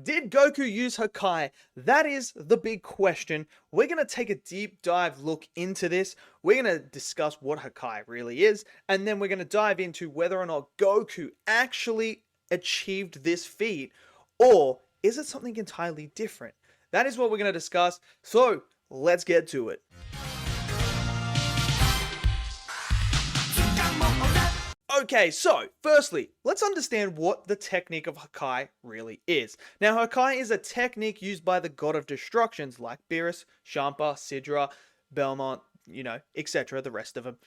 Did Goku use Hakai? That is the big question. We're going to take a deep dive look into this. We're going to discuss what Hakai really is, and then we're going to dive into whether or not Goku actually achieved this feat, or is it something entirely different? That is what we're going to discuss, so let's get to it. Okay, so firstly, let's understand what the technique of Hakai really is. Now, Hakai is a technique used by the god of destructions like Beerus, Champa, Sidra, Belmont, etc., the rest of them,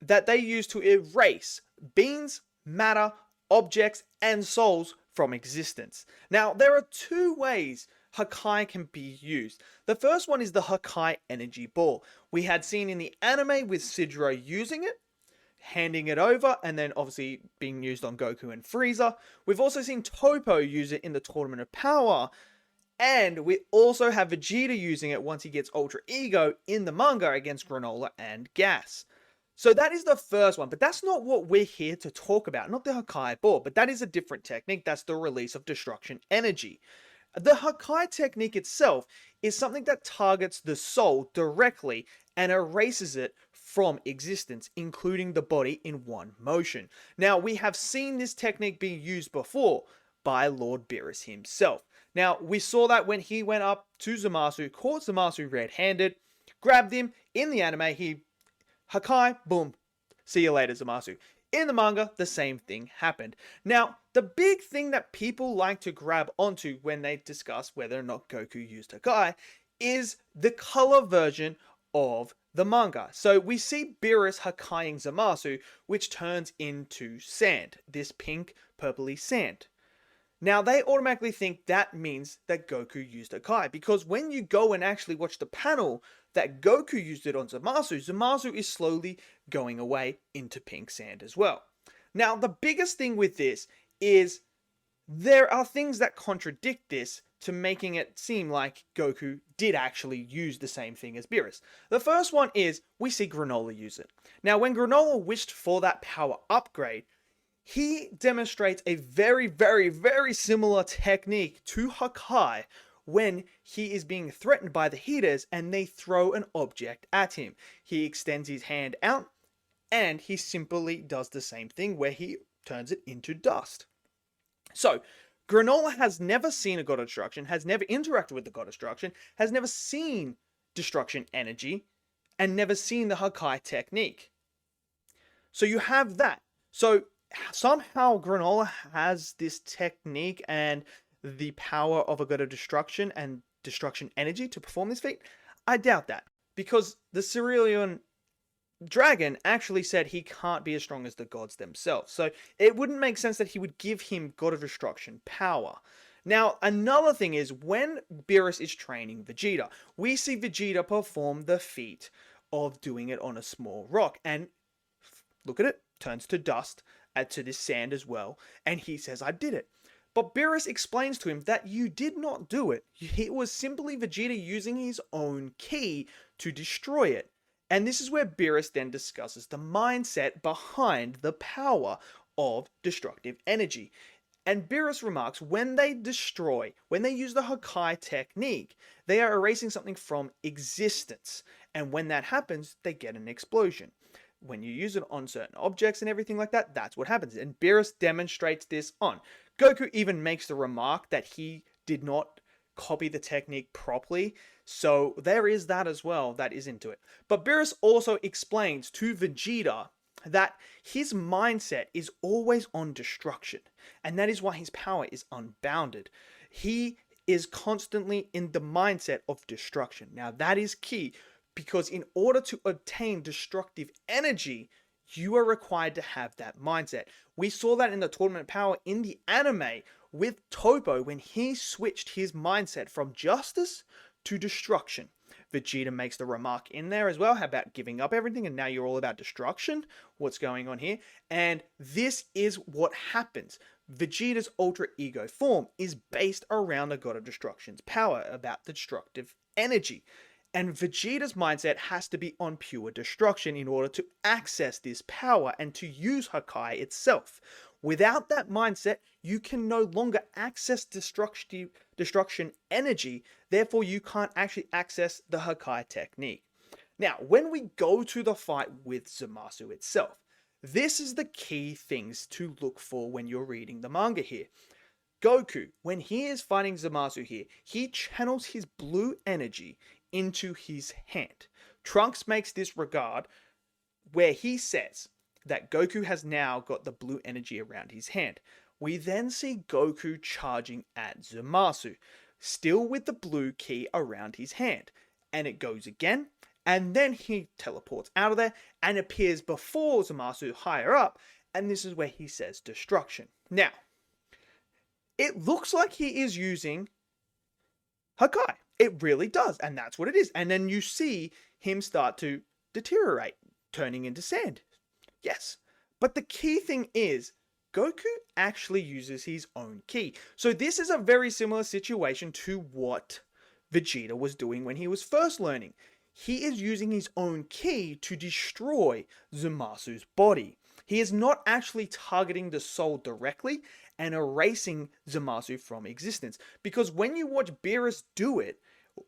that they use to erase beings, matter, objects, and souls from existence. Now, there are two ways Hakai can be used. The first one is the Hakai energy ball. We had seen in the anime with Sidra using it, handing it over, and then obviously being used on Goku and Frieza. We've also seen Toppo use it in the Tournament of Power, and we also have Vegeta using it once he gets Ultra Ego in the manga against Granola and Gas. So that is the first one, but that's not what we're here to talk about, not the Hakai Ball, but that is a different technique. That's the release of destruction energy. The Hakai technique itself is something that targets the soul directly and erases it from existence, including the body in one motion. Now, we have seen this technique being used before by Lord Beerus himself. Now, we saw that when he went up to Zamasu, caught Zamasu red-handed, grabbed him in the anime, Hakai, boom, see you later, Zamasu. In the manga, the same thing happened. Now, the big thing that people like to grab onto when they discuss whether or not Goku used Hakai is the color version of the manga. So we see Beerus Hakaiing Zamasu, which turns into sand, this pink, purpley sand. Now, they automatically think that means that Goku used Hakai, because when you go and actually watch the panel that Goku used it on Zamasu, Zamasu is slowly going away into pink sand as well. Now, the biggest thing with this is there are things that contradict this to making it seem like Goku did actually use the same thing as Beerus. The first one is we see Granola use it. Now, when Granola wished for that power upgrade, he demonstrates a very, very, very similar technique to Hakai when he is being threatened by the Heaters and they throw an object at him. He extends his hand out and he simply does the same thing where he turns it into dust. So, Granola has never seen a God of Destruction, has never interacted with the God of Destruction, has never seen destruction energy, and never seen the Hakai technique. So you have that. So somehow Granola has this technique and the power of a God of Destruction and destruction energy to perform this feat. I doubt that, because the Cerulean Dragon actually said he can't be as strong as the gods themselves. So it wouldn't make sense that he would give him God of Destruction power. Now, another thing is when Beerus is training Vegeta, we see Vegeta perform the feat of doing it on a small rock. And look at it, turns to dust, to this sand as well. And he says, I did it. But Beerus explains to him that you did not do it. It was simply Vegeta using his own ki to destroy it. And this is where Beerus then discusses the mindset behind the power of destructive energy. And Beerus remarks, when they destroy, when they use the Hakai technique, they are erasing something from existence. And when that happens, they get an explosion. When you use it on certain objects and everything like that, that's what happens. And Beerus demonstrates this on. Goku even makes the remark that he did not copy the technique properly. So there is that as well that is into it. But Beerus also explains to Vegeta that his mindset is always on destruction. And that is why his power is unbounded. He is constantly in the mindset of destruction. Now that is key, because in order to obtain destructive energy, you are required to have that mindset. We saw that in the Tournament of Power in the anime with Toppo when he switched his mindset from justice to destruction. Vegeta makes the remark in there as well about giving up everything and now you're all about destruction. What's going on here? And this is what happens. Vegeta's Ultra Ego form is based around the God of Destruction's power, about the destructive energy. And Vegeta's mindset has to be on pure destruction in order to access this power and to use Hakai itself. Without that mindset, you can no longer access destruction energy. Therefore, you can't actually access the Hakai technique. Now, when we go to the fight with Zamasu itself, this is the key things to look for when you're reading the manga here. Goku, when he is fighting Zamasu here, he channels his blue energy into his hand. Trunks makes this regard where he says that Goku has now got the blue energy around his hand. We then see Goku charging at Zamasu, still with the blue ki around his hand. And it goes again, and then he teleports out of there and appears before Zamasu higher up, and this is where he says destruction. Now, it looks like he is using Hakai. It really does, and that's what it is. And then you see him start to deteriorate, turning into sand. Yes, but the key thing is, Goku actually uses his own ki. So this is a very similar situation to what Vegeta was doing when he was first learning. He is using his own ki to destroy Zamasu's body. He is not actually targeting the soul directly and erasing Zamasu from existence. Because when you watch Beerus do it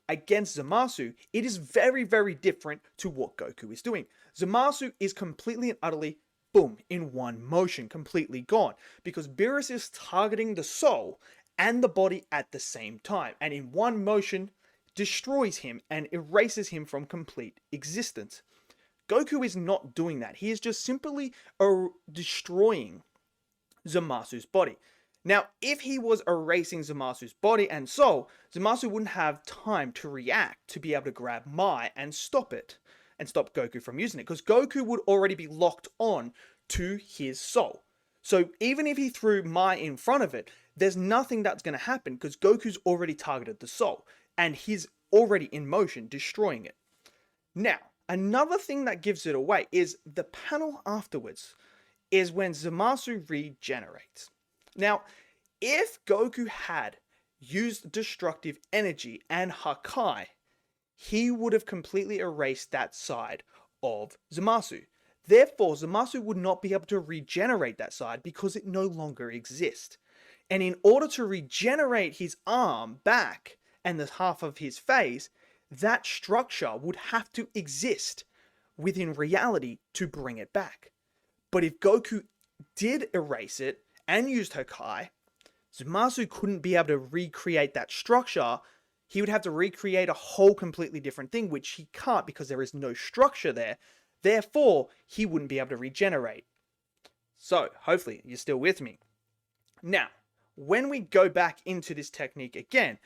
against Zamasu, it is very, very different to what Goku is doing. Zamasu is completely and utterly, boom, in one motion, completely gone. Because Beerus is targeting the soul and the body at the same time. And in one motion, destroys him and erases him from complete existence. Goku is not doing that. He is just simply destroying Zamasu's body. Now, if he was erasing Zamasu's body and soul, Zamasu wouldn't have time to react to be able to grab Mai and stop it, and stop Goku from using it, because Goku would already be locked on to his soul. So even if he threw Mai in front of it, there's nothing that's going to happen, because Goku's already targeted the soul, and he's already in motion, destroying it. Now, another thing that gives it away is the panel afterwards, is when Zamasu regenerates. Now, if Goku had used destructive energy and Hakai, he would have completely erased that side of Zamasu. Therefore, Zamasu would not be able to regenerate that side because it no longer exists. And in order to regenerate his arm back and the half of his face, that structure would have to exist within reality to bring it back. But if Goku did erase it and used Hakai, Zamasu couldn't be able to recreate that structure. He would have to recreate a whole completely different thing, which he can't because there is no structure there. Therefore, he wouldn't be able to regenerate. So, hopefully, you're still with me. Now, when we go back into this technique again,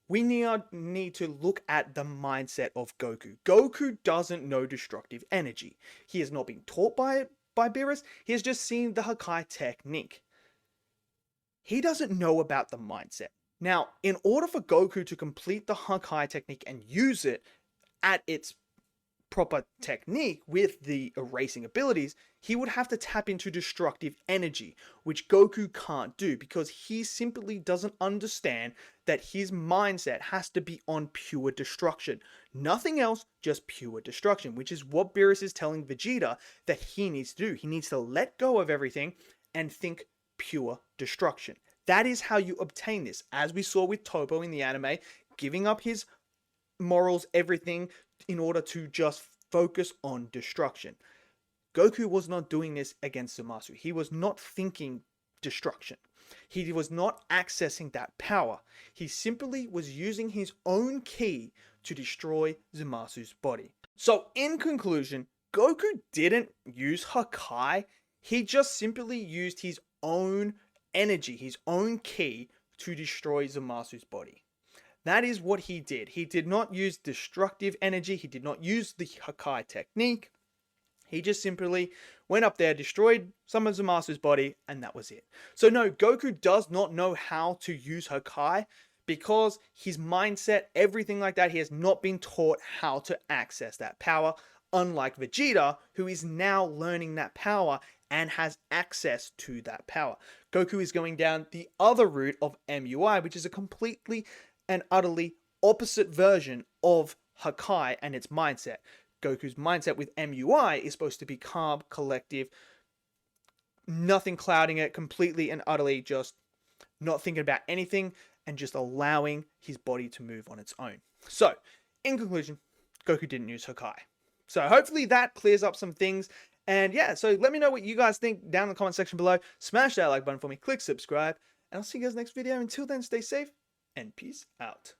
we need to look at the mindset of Goku. Goku doesn't know destructive energy. He has not been taught by it by Beerus. He has just seen the Hakai technique. He doesn't know about the mindset. Now, in order for Goku to complete the Hakai technique and use it at its proper technique with the erasing abilities, he would have to tap into destructive energy, which Goku can't do because he simply doesn't understand that his mindset has to be on pure destruction. Nothing else, just pure destruction, which is what Beerus is telling Vegeta that he needs to do. He needs to let go of everything and think pure destruction. That is how you obtain this, as we saw with Topo in the anime, giving up his morals, everything, in order to just focus on destruction. Goku was not doing this against Zamasu. He was not thinking destruction. He was not accessing that power. He simply was using his own ki to destroy Zamasu's body. So in conclusion, Goku didn't use Hakai. He just simply used his own energy, his own ki, to destroy Zamasu's body. That is what he did. He did not use destructive energy. He did not use the Hakai technique. He just simply went up there, destroyed some of Zamasu's body, and that was it. So no, Goku does not know how to use Hakai because his mindset, everything like that, he has not been taught how to access that power, unlike Vegeta, who is now learning that power and has access to that power. Goku is going down the other route of MUI, which is a completely and utterly opposite version of Hakai and its mindset. Goku's mindset with MUI is supposed to be calm, collective, nothing clouding it, completely and utterly just not thinking about anything and just allowing his body to move on its own. So, in conclusion, Goku didn't use Hakai. So hopefully that clears up some things. And yeah, so let me know what you guys think down in the comment section below. Smash that like button for me, click subscribe, and I'll see you guys next video. Until then, stay safe and peace out.